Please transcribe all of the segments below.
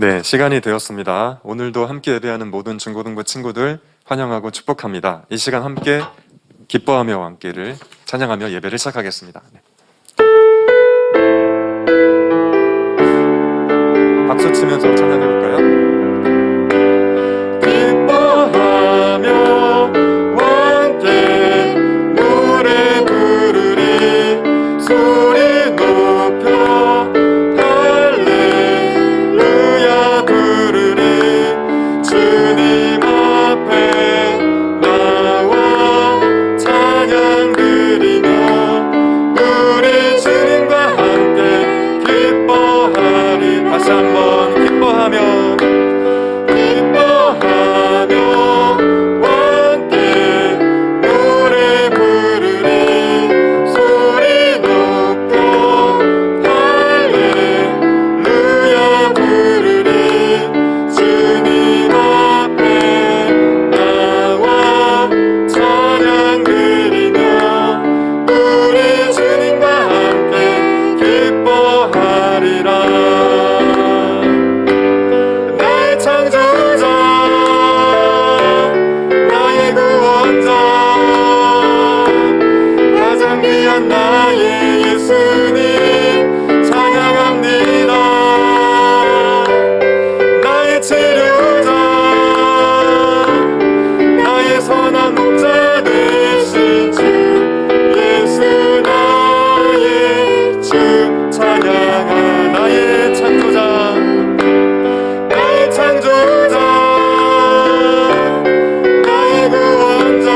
네, 시간이 되었습니다. 오늘도 함께 예배하는 모든 중고등부 친구들 환영하고 축복합니다. 이 시간 함께 기뻐하며 함께를 찬양하며 예배를 시작하겠습니다. 네. 박수 치면서 찬양해 볼까요? 기뻐하며 함께 노래 부르리 소리 높여 할렐루야 부르리 주님 앞에 나와 찬양 드리며 우리 주님과 함께 기뻐하리. 다시 한번 기뻐하며 함께 노래 부르리 소리 높여 할렐루야 부르리 주님 앞에 나와 찬양 드리며 우리 주님과 함께 기뻐하리라. 나의 창조자 나의 구원자 가장 귀한 나의 예수님 찬양합니다. 나의 치료자 나의 선한 목자 되신 주 예수 나의 주 찬양하. 나의 창조자 나의 창조자 나의 구원자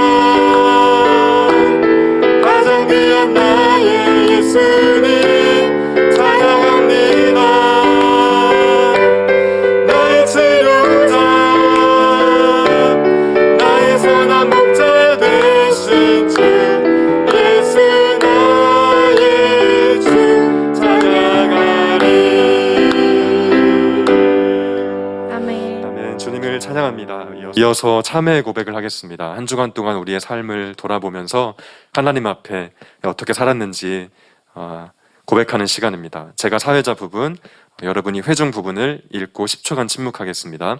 가장 귀한 나의 예수님 찬양합니다. 나의 치료자 나의 선한 목자 되신 주 예수 나의 주 찬양하리. 아멘. 주님을 찬양합니다. 이어서 참회의 고백을 하겠습니다. 한 주간 동안 우리의 삶을 돌아보면서 하나님 앞에 어떻게 살았는지 고백하는 시간입니다. 제가 사회자 부분, 여러분이 회중 부분을 읽고 10초간 침묵하겠습니다.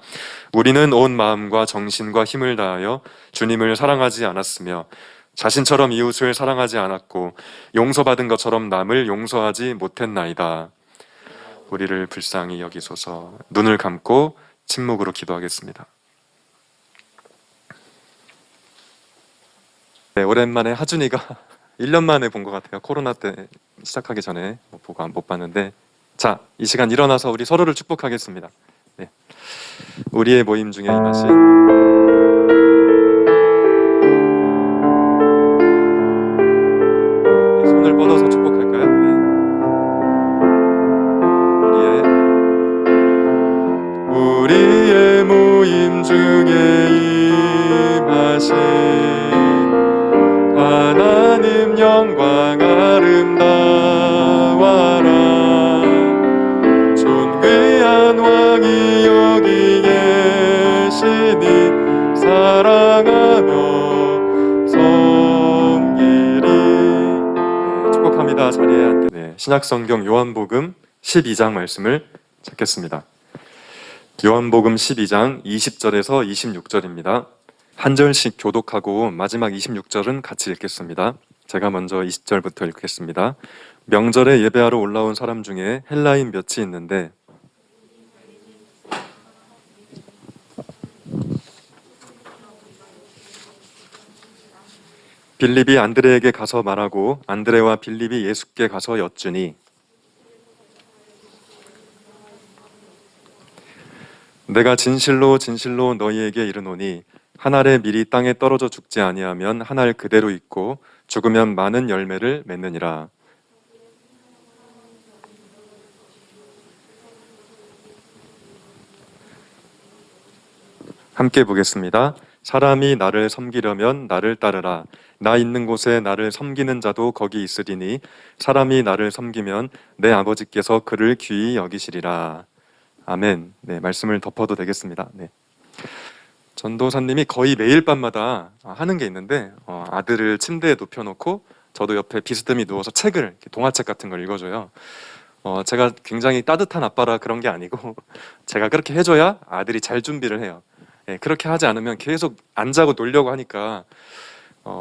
우리는 온 마음과 정신과 힘을 다하여 주님을 사랑하지 않았으며 자신처럼 이웃을 사랑하지 않았고 용서받은 것처럼 남을 용서하지 못했나이다. 우리를 불쌍히 여기소서. 눈을 감고 침묵으로 기도하겠습니다. 네, 오랜만에 하준이가 1년 만에 본 것 같아요. 코로나 때 시작하기 전에 보고 못 봤는데, 자, 이 시간 일어나서 우리 서로를 축복하겠습니다. 네. 우리의 모임 중에 임하신 네, 손을 뻗어서 축복할까요? 네. 우리의 모임 중에 임하신 하나님 영광 아름다워라. 존귀한 왕이 여기 계시니 사랑하며 섬기리. 네, 축복합니다. 자리에 앉게. 네, 신약성경 요한복음 12장 말씀을 찾겠습니다. 요한복음 12장 20절에서 26절입니다. 한 절씩 교독하고 마지막 26절은 같이 읽겠습니다. 제가 먼저 20절부터 읽겠습니다. 명절에 예배하러 올라온 사람 중에 헬라인 몇이 있는데 빌립이 안드레에게 가서 말하고 안드레와 빌립이 예수께 가서 여쭈니 내가 진실로 진실로 너희에게 이르노니 한 알의 밀이 땅에 떨어져 죽지 아니하면 한 알 그대로 있고 죽으면 많은 열매를 맺느니라. 함께 보겠습니다. 사람이 나를 섬기려면 나를 따르라. 나 있는 곳에 나를 섬기는 자도 거기 있으리니 사람이 나를 섬기면 내 아버지께서 그를 귀히 여기시리라. 아멘. 네, 말씀을 덮어도 되겠습니다. 네. 전도사님이 거의 매일 밤마다 하는 게 있는데 아들을 침대에 눕혀놓고 저도 옆에 비스듬히 누워서 책을, 동화책 같은 걸 읽어줘요. 제가 굉장히 따뜻한 아빠라 그런 게 아니고 제가 그렇게 해줘야 아들이 잘 준비를 해요. 예, 그렇게 하지 않으면 계속 안 자고 놀려고 하니까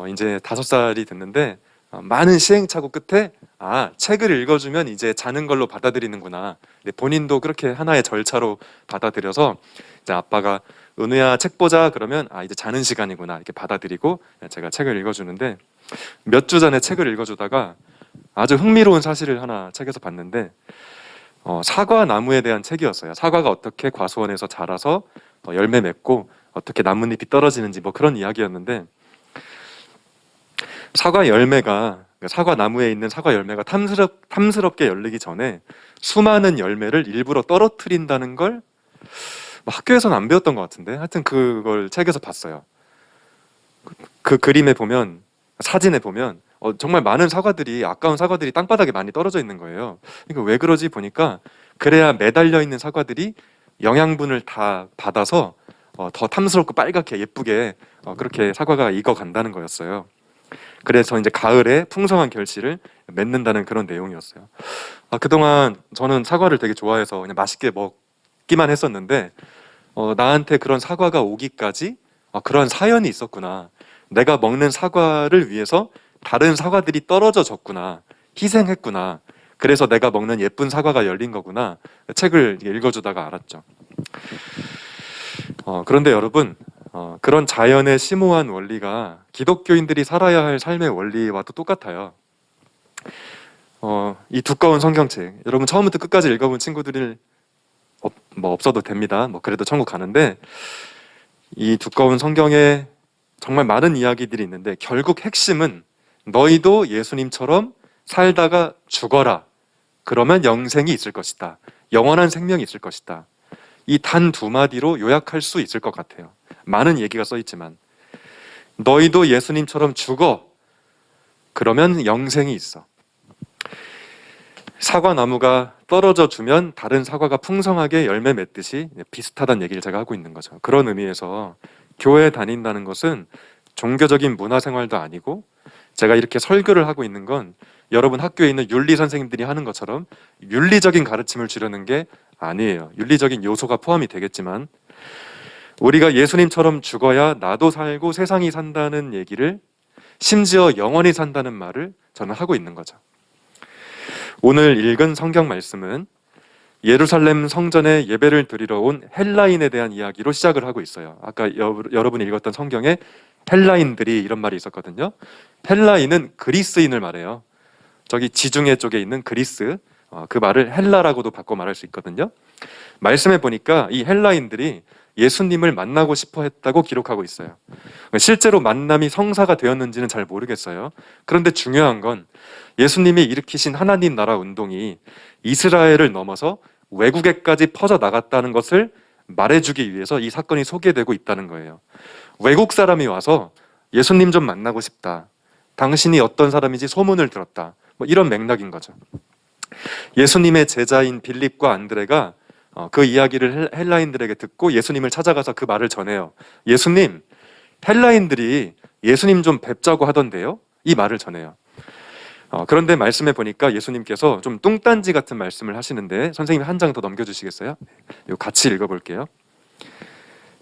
이제 5살이 됐는데 많은 시행착오 끝에 책을 읽어주면 이제 자는 걸로 받아들이는구나. 근데 본인도 그렇게 하나의 절차로 받아들여서 이제 아빠가 은우야 책 보자 그러면 이제 자는 시간이구나 이렇게 받아들이고 제가 책을 읽어주는데 몇 주 전에 책을 읽어주다가 아주 흥미로운 사실을 하나 책에서 봤는데 사과 나무에 대한 책이었어요. 사과가 어떻게 과수원에서 자라서 열매 맺고 어떻게 나뭇잎이 떨어지는지 뭐 그런 이야기였는데 사과 나무에 있는 사과 열매가 탐스럽게 열리기 전에 수많은 열매를 일부러 떨어뜨린다는 걸 학교에서는 안 배웠던 것 같은데 하여튼 그걸 책에서 봤어요. 그 그림에 보면 사진에 보면 정말 많은 사과들이 아까운 사과들이 땅바닥에 많이 떨어져 있는 거예요. 그러니까 왜 그러지 보니까 그래야 매달려 있는 사과들이 영양분을 다 받아서 더 탐스럽고 빨갛게 예쁘게 그렇게 사과가 익어 간다는 거였어요. 그래서 이제 가을에 풍성한 결실을 맺는다는 그런 내용이었어요. 그동안 저는 사과를 되게 좋아해서 그냥 맛있게 먹기만 했었는데 나한테 그런 사과가 오기까지 그런 사연이 있었구나. 내가 먹는 사과를 위해서 다른 사과들이 떨어져 졌구나. 희생했구나. 그래서 내가 먹는 예쁜 사과가 열린 거구나. 책을 읽어주다가 알았죠. 그런데 여러분, 그런 자연의 심오한 원리가 기독교인들이 살아야 할 삶의 원리와도 똑같아요. 이 두꺼운 성경책, 여러분 처음부터 끝까지 읽어본 친구들이 없어도 됩니다. 그래도 천국 가는데 이 두꺼운 성경에 정말 많은 이야기들이 있는데 결국 핵심은 너희도 예수님처럼 살다가 죽어라. 그러면 영생이 있을 것이다. 영원한 생명이 있을 것이다. 이 단 2마디로 요약할 수 있을 것 같아요. 많은 얘기가 써 있지만 너희도 예수님처럼 죽어. 그러면 영생이 있어. 사과나무가 떨어져 주면 다른 사과가 풍성하게 열매 맺듯이 비슷하다는 얘기를 제가 하고 있는 거죠. 그런 의미에서 교회에 다닌다는 것은 종교적인 문화생활도 아니고 제가 이렇게 설교를 하고 있는 건 여러분 학교에 있는 윤리 선생님들이 하는 것처럼 윤리적인 가르침을 주려는 게 아니에요. 윤리적인 요소가 포함이 되겠지만 우리가 예수님처럼 죽어야 나도 살고 세상이 산다는 얘기를 심지어 영원히 산다는 말을 저는 하고 있는 거죠. 오늘 읽은 성경 말씀은 예루살렘 성전에 예배를 드리러 온 헬라인에 대한 이야기로 시작을 하고 있어요. 아까 여러분이 읽었던 성경에 헬라인들이 이런 말이 있었거든요. 헬라인은 그리스인을 말해요. 저기 지중해 쪽에 있는 그리스, 그 말을 헬라라고도 바꿔 말할 수 있거든요. 말씀해 보니까 이 헬라인들이 예수님을 만나고 싶어 했다고 기록하고 있어요. 실제로 만남이 성사가 되었는지는 잘 모르겠어요. 그런데 중요한 건 예수님이 일으키신 하나님 나라 운동이 이스라엘을 넘어서 외국에까지 퍼져 나갔다는 것을 말해주기 위해서 이 사건이 소개되고 있다는 거예요. 외국 사람이 와서 예수님 좀 만나고 싶다. 당신이 어떤 사람인지 소문을 들었다. 이런 맥락인 거죠. 예수님의 제자인 빌립과 안드레가 그 이야기를 헬라인들에게 듣고 예수님을 찾아가서 그 말을 전해요. 예수님, 헬라인들이 예수님 좀 뵙자고 하던데요? 이 말을 전해요. 그런데 말씀해 보니까 예수님께서 좀 뚱딴지 같은 말씀을 하시는데 선생님 한 장 더 넘겨주시겠어요? 이거 같이 읽어볼게요.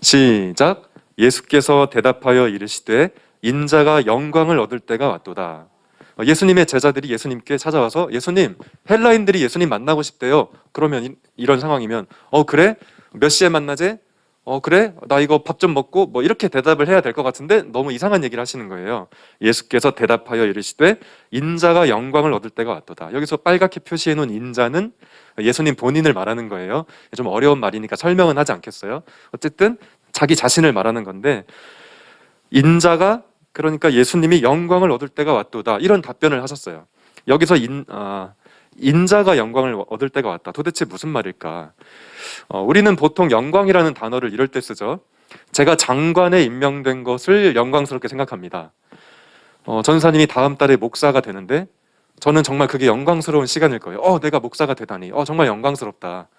시작. 예수께서 대답하여 이르시되 인자가 영광을 얻을 때가 왔도다. 예수님의 제자들이 예수님께 찾아와서 예수님, 헬라인들이 예수님 만나고 싶대요. 그러면 이런 상황이면 그래? 몇 시에 만나재? 그래? 나 이거 밥 좀 먹고 이렇게 대답을 해야 될 것 같은데 너무 이상한 얘기를 하시는 거예요. 예수께서 대답하여 이르시되 인자가 영광을 얻을 때가 왔도다. 여기서 빨갛게 표시해 놓은 인자는 예수님 본인을 말하는 거예요. 좀 어려운 말이니까 설명은 하지 않겠어요. 어쨌든 자기 자신을 말하는 건데 인자가 그러니까 예수님이 영광을 얻을 때가 왔도다. 이런 답변을 하셨어요. 여기서 인자가 영광을 얻을 때가 왔다. 도대체 무슨 말일까? 우리는 보통 영광이라는 단어를 이럴 때 쓰죠. 제가 장관에 임명된 것을 영광스럽게 생각합니다. 전사님이 다음 달에 목사가 되는데 저는 정말 그게 영광스러운 시간일 거예요. 내가 목사가 되다니. 정말 영광스럽다.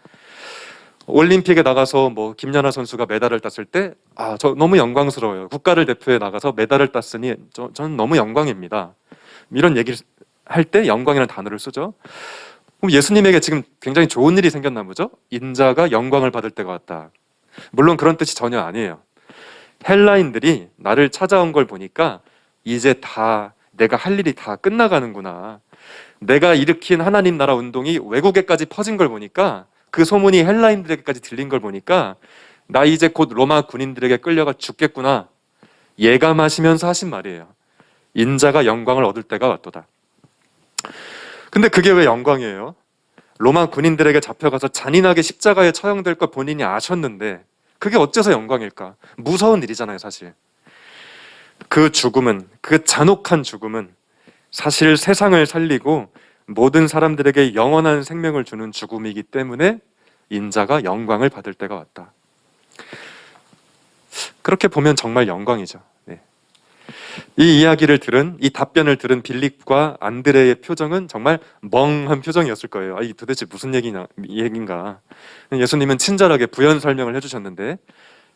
올림픽에 나가서 김연아 선수가 메달을 땄을 때 저 너무 영광스러워요. 국가를 대표해 나가서 메달을 땄으니 저는 너무 영광입니다. 이런 얘기를 할 때 영광이라는 단어를 쓰죠. 그럼 예수님에게 지금 굉장히 좋은 일이 생겼나 보죠? 인자가 영광을 받을 때가 왔다. 물론 그런 뜻이 전혀 아니에요. 헬라인들이 나를 찾아온 걸 보니까 이제 다 내가 할 일이 다 끝나가는구나. 내가 일으킨 하나님 나라 운동이 외국에까지 퍼진 걸 보니까, 그 소문이 헬라인들에게까지 들린 걸 보니까 나 이제 곧 로마 군인들에게 끌려가 죽겠구나 예감하시면서 하신 말이에요. 인자가 영광을 얻을 때가 왔도다. 근데 그게 왜 영광이에요? 로마 군인들에게 잡혀가서 잔인하게 십자가에 처형될 걸 본인이 아셨는데 그게 어째서 영광일까? 무서운 일이잖아요, 사실. 그 죽음은, 그 잔혹한 죽음은 사실 세상을 살리고 모든 사람들에게 영원한 생명을 주는 죽음이기 때문에 인자가 영광을 받을 때가 왔다. 그렇게 보면 정말 영광이죠. 네. 이 이야기를 들은, 이 답변을 들은 빌립과 안드레의 표정은 정말 멍한 표정이었을 거예요. 이 도대체 무슨 얘기인가? 예수님은 친절하게 부연 설명을 해주셨는데,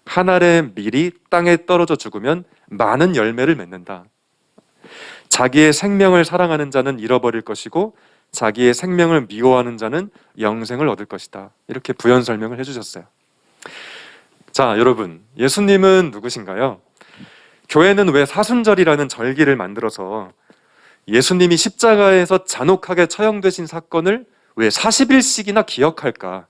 한 알의 밀이 땅에 떨어져 죽으면 많은 열매를 맺는다. 자기의 생명을 사랑하는 자는 잃어버릴 것이고 자기의 생명을 미워하는 자는 영생을 얻을 것이다. 이렇게 부연 설명을 해주셨어요. 자, 여러분, 예수님은 누구신가요? 교회는 왜 사순절이라는 절기를 만들어서 예수님이 십자가에서 잔혹하게 처형되신 사건을 왜 40일씩이나 기억할까?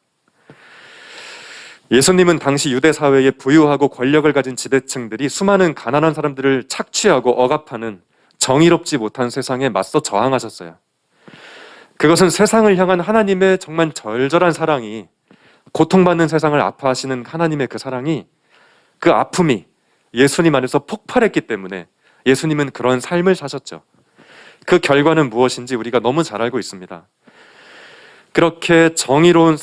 예수님은 당시 유대 사회에 부유하고 권력을 가진 지배층들이 수많은 가난한 사람들을 착취하고 억압하는 정의롭지 못한 세상에 맞서 저항하셨어요. 그것은 세상을 향한 하나님의 정말 절절한 사랑이, 고통받는 세상을 아파하시는 하나님의 그 사랑이, 그 아픔이 예수님 안에서 폭발했기 때문에 예수님은 그런 삶을 사셨죠. 그 결과는 무엇인지 우리가 너무 잘 알고 있습니다. 그렇게 정의로운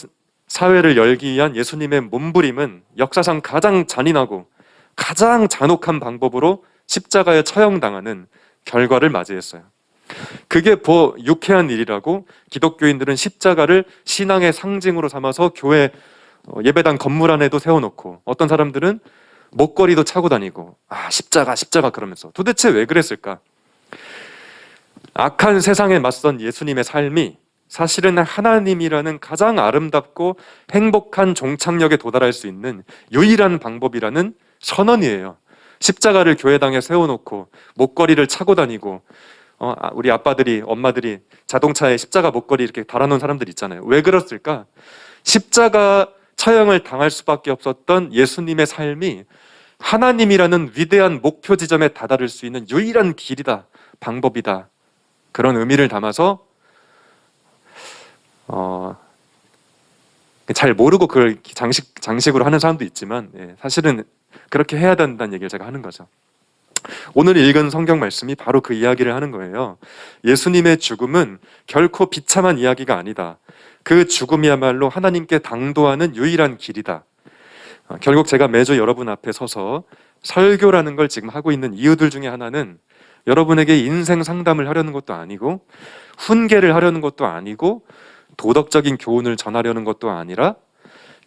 사회를 열기 위한 예수님의 몸부림은 역사상 가장 잔인하고 가장 잔혹한 방법으로 십자가에 처형당하는 결과를 맞이했어요. 그게 유쾌한 일이라고 기독교인들은 십자가를 신앙의 상징으로 삼아서 교회 예배당 건물 안에도 세워놓고, 어떤 사람들은 목걸이도 차고 다니고, 십자가 그러면서. 도대체 왜 그랬을까? 악한 세상에 맞선 예수님의 삶이 사실은 하나님이라는 가장 아름답고 행복한 종착역에 도달할 수 있는 유일한 방법이라는 선언이에요. 십자가를 교회당에 세워놓고 목걸이를 차고 다니고, 우리 아빠들이, 엄마들이 자동차에 십자가 목걸이 이렇게 달아놓은 사람들 있잖아요. 왜 그랬을까? 십자가 처형을 당할 수밖에 없었던 예수님의 삶이 하나님이라는 위대한 목표 지점에 다다를 수 있는 유일한 길이다, 방법이다. 그런 의미를 담아서 잘 모르고 그걸 장식으로 하는 사람도 있지만, 사실은 그렇게 해야 된다는 얘기를 제가 하는 거죠. 오늘 읽은 성경 말씀이 바로 그 이야기를 하는 거예요. 예수님의 죽음은 결코 비참한 이야기가 아니다. 그 죽음이야말로 하나님께 당도하는 유일한 길이다. 결국 제가 매주 여러분 앞에 서서 설교라는 걸 지금 하고 있는 이유들 중에 하나는 여러분에게 인생 상담을 하려는 것도 아니고, 훈계를 하려는 것도 아니고, 도덕적인 교훈을 전하려는 것도 아니라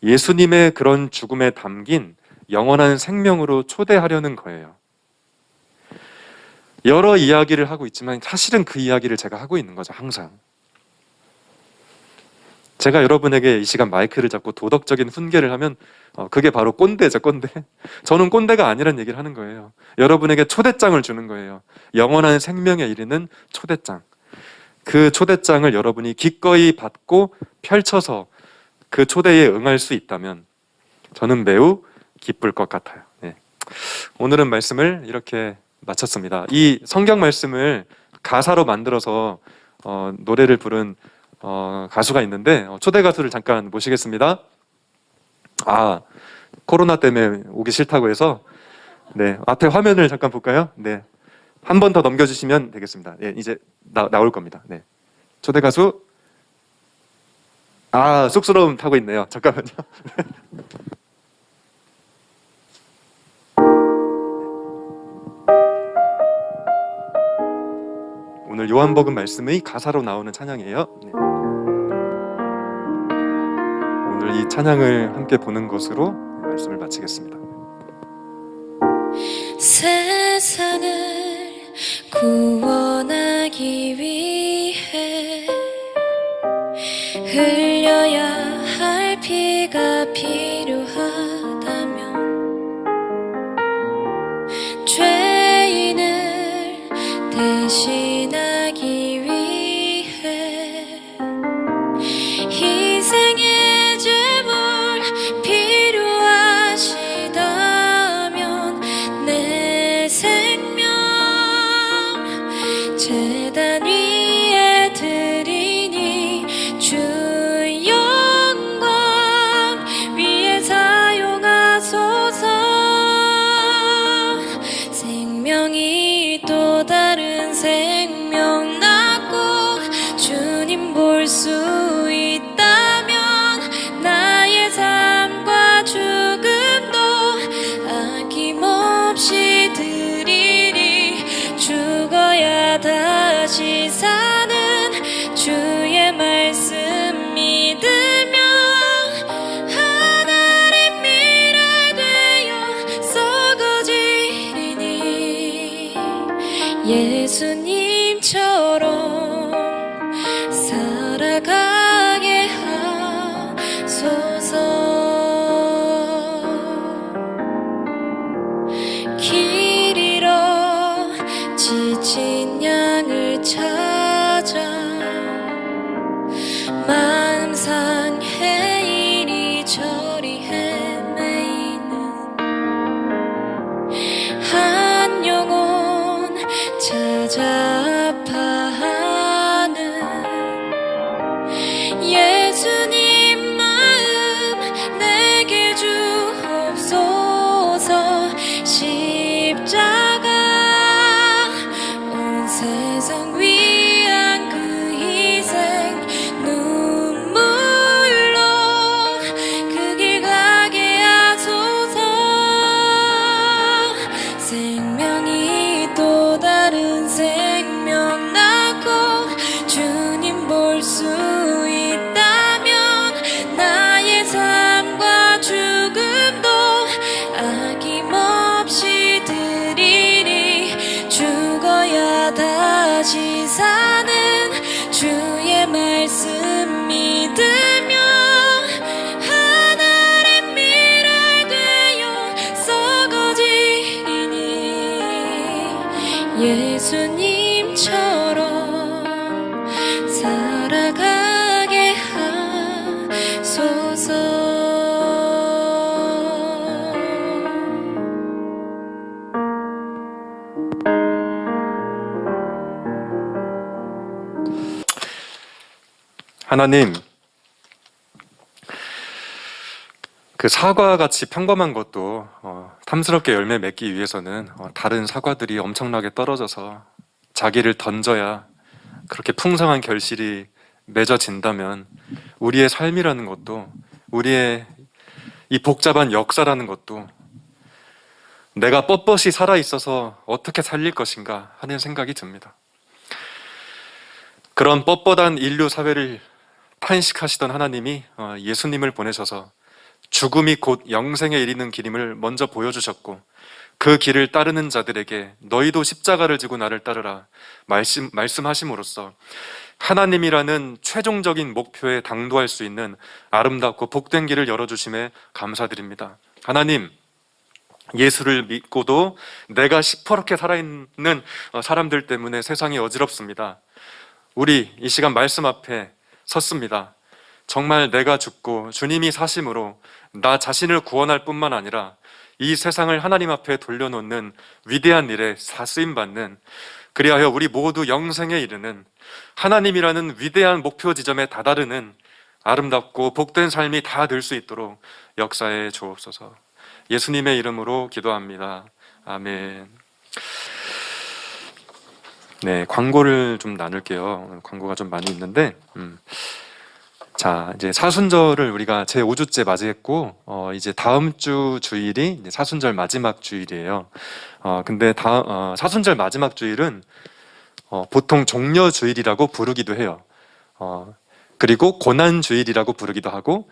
예수님의 그런 죽음에 담긴 영원한 생명으로 초대하려는 거예요. 여러 이야기를 하고 있지만 사실은 그 이야기를 제가 하고 있는 거죠, 항상. 제가 여러분에게 이 시간 마이크를 잡고 도덕적인 훈계를 하면 그게 바로 꼰대죠, 꼰대. 저는 꼰대가 아니라는 얘기를 하는 거예요. 여러분에게 초대장을 주는 거예요. 영원한 생명에 이르는 초대장. 그 초대장을 여러분이 기꺼이 받고 펼쳐서 그 초대에 응할 수 있다면 저는 매우 기쁠 것 같아요. 네. 오늘은 말씀을 이렇게 마쳤습니다. 이 성경 말씀을 가사로 만들어서 노래를 부른 가수가 있는데, 초대 가수를 잠깐 모시겠습니다. 코로나 때문에 오기 싫다고 해서, 네, 앞에 화면을 잠깐 볼까요? 네, 한 번 더 넘겨주시면 되겠습니다. 네, 이제 나올 겁니다. 네, 초대 가수. 쑥스러움 타고 있네요. 잠깐만요. 오늘 요한복음 말씀의 가사로 나오는 찬양이에요. 네. 오늘 이 찬양을 함께 보는 것으로 말씀을 마치겠습니다. 세상을 구원하기 위해 생명이 또 다른 생명 낳고 주님 볼 수 있다면 나의 삶과 죽음도 아낌없이 드리리. 죽어야 다시 사는 주의 말씀 믿으며 하늘의 미랄 되어 썩어지리니 예수님처럼 살아가게 하소서. 길 잃어 지친 양을 찾아 마음 상해 이리저리 헤매이는 한 영혼 찾아 아파하는 예수님 마음 내게 주옵소서. 십자가 온 세상 위한 그 희생 눈물로 그 길 가게 하소서. 생명이 또 다른 생명 낳고 주님 볼 수 있다면 나의 삶과 죽음도 아낌없이 드리리. 죽어야 다시 사는 주의 말씀 믿으며 하늘의 미랄 되어 썩어지리니 예수님처럼 살아가게 하소서. 하나님, 그 사과같이 평범한 것도 탐스럽게 열매 맺기 위해서는 다른 사과들이 엄청나게 떨어져서 자기를 던져야 그렇게 풍성한 결실이 맺어진다면 우리의 삶이라는 것도, 우리의 이 복잡한 역사라는 것도 내가 뻣뻣이 살아있어서 어떻게 살릴 것인가 하는 생각이 듭니다. 그런 뻣뻣한 인류 사회를 탄식하시던 하나님이 예수님을 보내셔서 죽음이 곧 영생에 이르는 길임을 먼저 보여주셨고, 그 길을 따르는 자들에게 너희도 십자가를 지고 나를 따르라 말씀하심으로써 하나님이라는 최종적인 목표에 당도할 수 있는 아름답고 복된 길을 열어주심에 감사드립니다. 하나님, 예수를 믿고도 내가 시퍼렇게 살아있는 사람들 때문에 세상이 어지럽습니다. 우리 이 시간 말씀 앞에 섰습니다. 정말 내가 죽고 주님이 사심으로 나 자신을 구원할 뿐만 아니라 이 세상을 하나님 앞에 돌려놓는 위대한 일에 사쓰임받는, 그리하여 우리 모두 영생에 이르는 하나님이라는 위대한 목표 지점에 다다르는 아름답고 복된 삶이 다 될 수 있도록 역사해 주옵소서. 예수님의 이름으로 기도합니다. 아멘. 네, 광고를 좀 나눌게요. 광고가 좀 많이 있는데, 자, 이제 사순절을 우리가 제 5주째 맞이했고, 이제 다음 주 주일이 이제 사순절 마지막 주일이에요. 근데 사순절 마지막 주일은 보통 종려 주일이라고 부르기도 해요. 그리고 고난 주일이라고 부르기도 하고,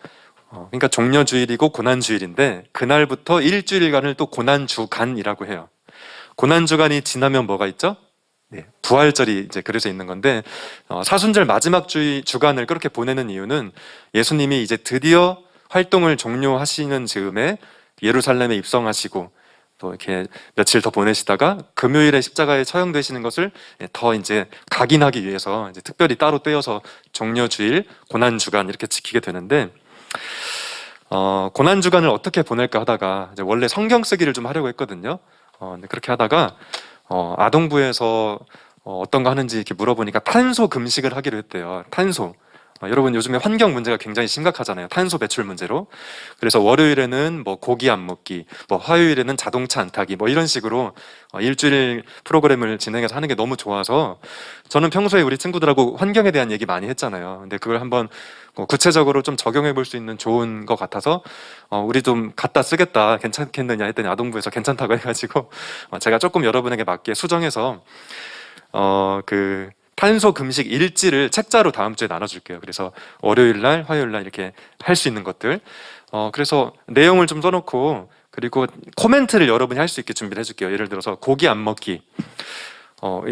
그러니까 종려 주일이고 고난 주일인데 그날부터 일주일간을 또 고난 주간이라고 해요. 고난 주간이 지나면 뭐가 있죠? 네, 부활절이 이제 그래서 있는 건데, 사순절 마지막 주간을 그렇게 보내는 이유는 예수님이 이제 드디어 활동을 종료하시는 즈음에 예루살렘에 입성하시고 또 이렇게 며칠 더 보내시다가 금요일에 십자가에 처형되시는 것을 더 이제 각인하기 위해서 이제 특별히 따로 떼어서 종려주일, 고난주간 이렇게 지키게 되는데, 고난주간을 어떻게 보낼까 하다가 이제 원래 성경 쓰기를 좀 하려고 했거든요. 근데 그렇게 하다가 아동부에서 어떤 거 하는지 이렇게 물어보니까 탄소 금식을 하기로 했대요. 탄소. 여러분 요즘에 환경 문제가 굉장히 심각하잖아요. 탄소 배출 문제로. 그래서 월요일에는 뭐 고기 안 먹기, 뭐 화요일에는 자동차 안 타기, 뭐 이런 식으로 일주일 프로그램을 진행해서 하는 게 너무 좋아서 저는 평소에 우리 친구들하고 환경에 대한 얘기 많이 했잖아요. 근데 그걸 한번 구체적으로 좀 적용해 볼 수 있는 좋은 것 같아서 우리 좀 갖다 쓰겠다, 괜찮겠느냐 했더니 아동부에서 괜찮다고 해가지고 제가 조금 여러분에게 맞게 수정해서 그 탄소 금식 일지를 책자로 다음 주에 나눠줄게요. 그래서 월요일 날, 화요일 날 이렇게 할 수 있는 것들. 그래서 내용을 좀 써놓고 그리고 코멘트를 여러분이 할 수 있게 준비를 해줄게요. 예를 들어서 고기 안 먹기.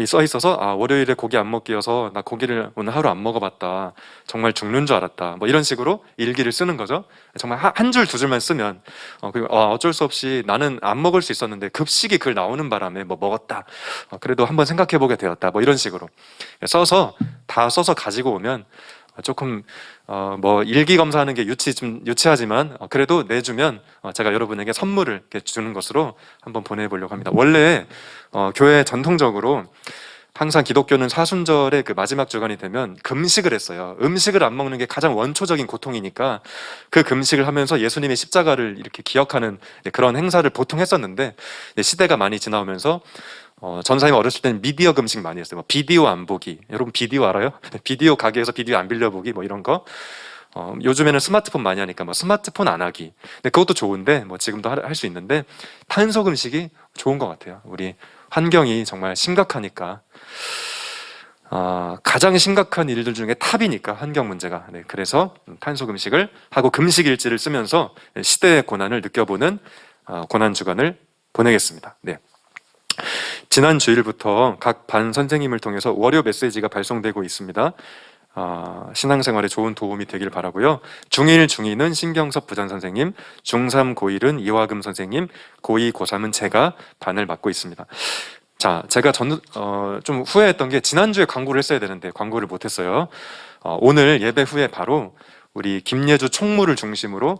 써 있어서 월요일에 고기 안 먹기여서 나 고기를 오늘 하루 안 먹어봤다. 정말 죽는 줄 알았다. 뭐 이런 식으로 일기를 쓰는 거죠. 정말 한 줄 두 줄만 쓰면 그리고 어쩔 수 없이 나는 안 먹을 수 있었는데 급식이 글 나오는 바람에 뭐 먹었다. 그래도 한번 생각해보게 되었다. 뭐 이런 식으로 써서 다 써서 가지고 오면 조금 뭐 일기 검사하는 게 유치하지만 그래도 내주면 제가 여러분에게 선물을 이렇게 주는 것으로 한번 보내보려고 합니다. 원래 교회 전통적으로 항상 기독교는 사순절의 그 마지막 주간이 되면 금식을 했어요. 음식을 안 먹는 게 가장 원초적인 고통이니까 그 금식을 하면서 예수님의 십자가를 이렇게 기억하는 그런 행사를 보통 했었는데 시대가 많이 지나오면서 전사님 어렸을 때는 미디어 금식 많이 했어요. 뭐 비디오 안 보기. 여러분 비디오 알아요? 비디오 가게에서 비디오 안 빌려보기 뭐 이런 거. 요즘에는 스마트폰 많이 하니까 뭐 스마트폰 안 하기. 근데 그것도 좋은데 뭐 지금도 할 수 있는데 탄소 금식이 좋은 것 같아요. 우리 환경이 정말 심각하니까 가장 심각한 일들 중에 탑이니까 환경 문제가. 네, 그래서 탄소 금식을 하고 금식 일지를 쓰면서 시대의 고난을 느껴보는 고난 주간을 보내겠습니다. 네. 지난 주일부터 각 반 선생님을 통해서 월요 메시지가 발송되고 있습니다. 신앙생활에 좋은 도움이 되길 바라고요. 중1, 중2는 신경섭 부장 선생님, 중3, 고1은 이화금 선생님, 고2, 고3은 제가 반을 맡고 있습니다. 자, 제가 좀 후회했던 게 지난주에 광고를 했어야 되는데 광고를 못했어요. 오늘 예배 후에 바로 우리 김예주 총무를 중심으로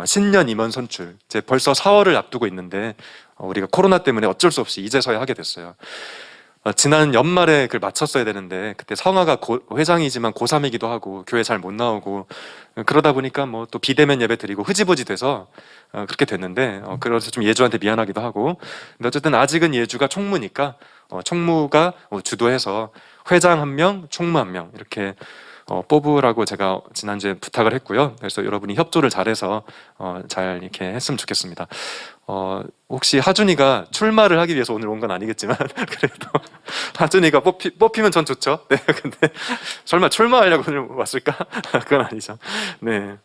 신년 임원 선출, 이제 벌써 4월을 앞두고 있는데 우리가 코로나 때문에 어쩔 수 없이 이제서야 하게 됐어요. 지난 연말에 그걸 마쳤어야 되는데 그때 성화가 회장이지만 고3이기도 하고 교회 잘 못 나오고 그러다 보니까 뭐 또 비대면 예배 드리고 흐지부지 돼서 그렇게 됐는데 그래서 좀 예주한테 미안하기도 하고 근데 어쨌든 아직은 예주가 총무니까 총무가 주도해서 회장 1명, 총무 1명 이렇게 뽑으라고 제가 지난주에 부탁을 했고요. 그래서 여러분이 협조를 잘해서 잘 이렇게 했으면 좋겠습니다. 혹시 하준이가 출마를 하기 위해서 오늘 온 건 아니겠지만 그래도 하준이가 뽑히면 전 좋죠. 네, 근데 설마 출마하려고 오늘 왔을까? 그건 아니죠. 네.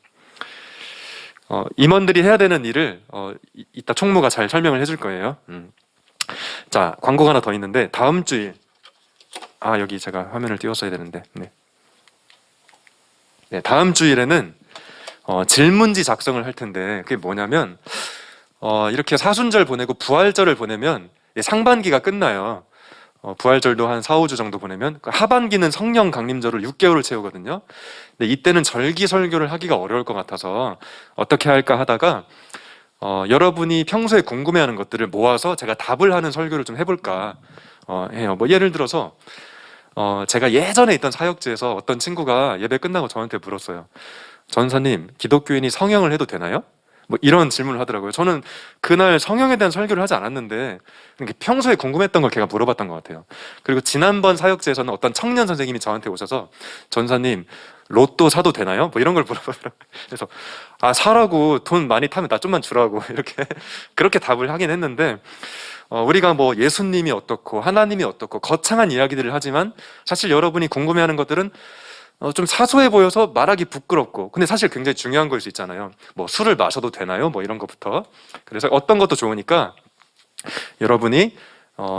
임원들이 해야 되는 일을 이따 총무가 잘 설명을 해줄 거예요. 자, 광고가 하나 더 있는데 다음 주일 여기 제가 화면을 띄웠어야 되는데 네, 다음 주일에는 질문지 작성을 할 텐데 그게 뭐냐면 이렇게 사순절 보내고 부활절을 보내면 상반기가 끝나요. 부활절도 한 4, 5주 정도 보내면 하반기는 성령 강림절을 6개월을 채우거든요. 근데 이때는 절기 설교를 하기가 어려울 것 같아서 어떻게 할까 하다가 여러분이 평소에 궁금해하는 것들을 모아서 제가 답을 하는 설교를 좀 해볼까 해요. 뭐 예를 들어서 제가 예전에 있던 사역지에서 어떤 친구가 예배 끝나고 저한테 물었어요. 전사님, 기독교인이 성형을 해도 되나요? 뭐 이런 질문을 하더라고요. 저는 그날 성형에 대한 설교를 하지 않았는데 평소에 궁금했던 걸 걔가 물어봤던 것 같아요. 그리고 지난번 사역지에서는 어떤 청년 선생님이 저한테 오셔서 전사님, 로또 사도 되나요? 뭐 이런 걸 물어보더라고요. 그래서 사라고 돈 많이 타면 나 좀만 주라고 이렇게 그렇게 답을 하긴 했는데 우리가 뭐 예수님이 어떻고 하나님이 어떻고 거창한 이야기들을 하지만 사실 여러분이 궁금해하는 것들은 좀 사소해 보여서 말하기 부끄럽고 근데 사실 굉장히 중요한 걸 수 있잖아요. 뭐 술을 마셔도 되나요? 뭐 이런 것부터. 그래서 어떤 것도 좋으니까 여러분이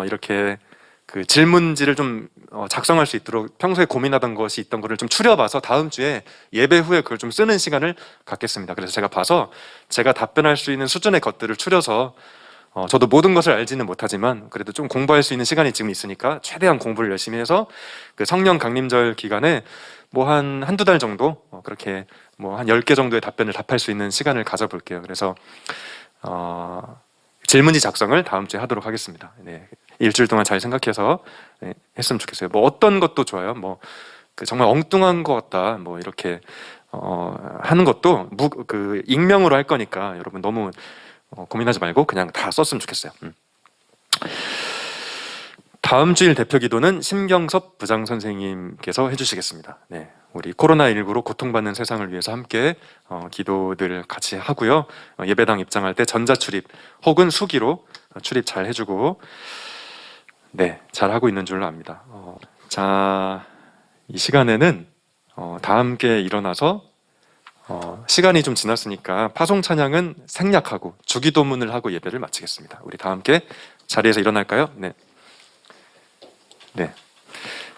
이렇게 그 질문지를 좀 작성할 수 있도록 평소에 고민하던 것이 있던 거를 좀 추려봐서 다음 주에 예배 후에 그걸 좀 쓰는 시간을 갖겠습니다. 그래서 제가 봐서 제가 답변할 수 있는 수준의 것들을 추려서 저도 모든 것을 알지는 못하지만 그래도 좀 공부할 수 있는 시간이 지금 있으니까 최대한 공부를 열심히 해서 그 성령 강림절 기간에 뭐 한두 달 정도 그렇게 뭐 한 10개 정도의 답변을 답할 수 있는 시간을 가져볼게요. 그래서 질문지 작성을 다음 주에 하도록 하겠습니다. 네. 일주일 동안 잘 생각해서 했으면 좋겠어요. 뭐 어떤 것도 좋아요. 뭐 그 정말 엉뚱한 것 같다 뭐 이렇게 하는 것도 익명으로 할 거니까 여러분 너무 고민하지 말고 그냥 다 썼으면 좋겠어요. 다음 주일 대표 기도는 심경섭 부장 선생님께서 해주시겠습니다. 네, 우리 코로나19로 고통받는 세상을 위해서 함께 기도들 같이 하고요. 예배당 입장할 때 전자 출입 혹은 수기로 출입 잘 해주고 네, 잘 하고 있는 줄로 압니다. 자, 이 시간에는 다 함께 일어나서 시간이 좀 지났으니까 파송 찬양은 생략하고 주기도문을 하고 예배를 마치겠습니다. 우리 다 함께 자리에서 일어날까요? 네. 네.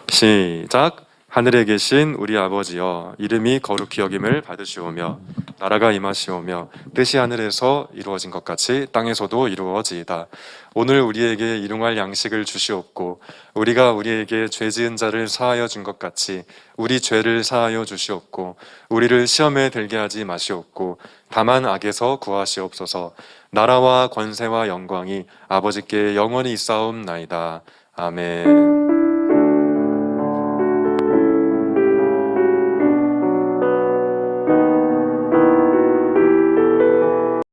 시작. 하늘에 계신 우리 아버지여, 이름이 거룩히 여김을 받으시오며 나라가 임하시오며 뜻이 하늘에서 이루어진 것 같이 땅에서도 이루어지이다. 오늘 우리에게 일용할 양식을 주시옵고 우리가 우리에게 죄 지은 자를 사하여 준 것 같이 우리 죄를 사하여 주시옵고 우리를 시험에 들게 하지 마시옵고 다만 악에서 구하시옵소서. 나라와 권세와 영광이 아버지께 영원히 있사옵나이다. 아멘.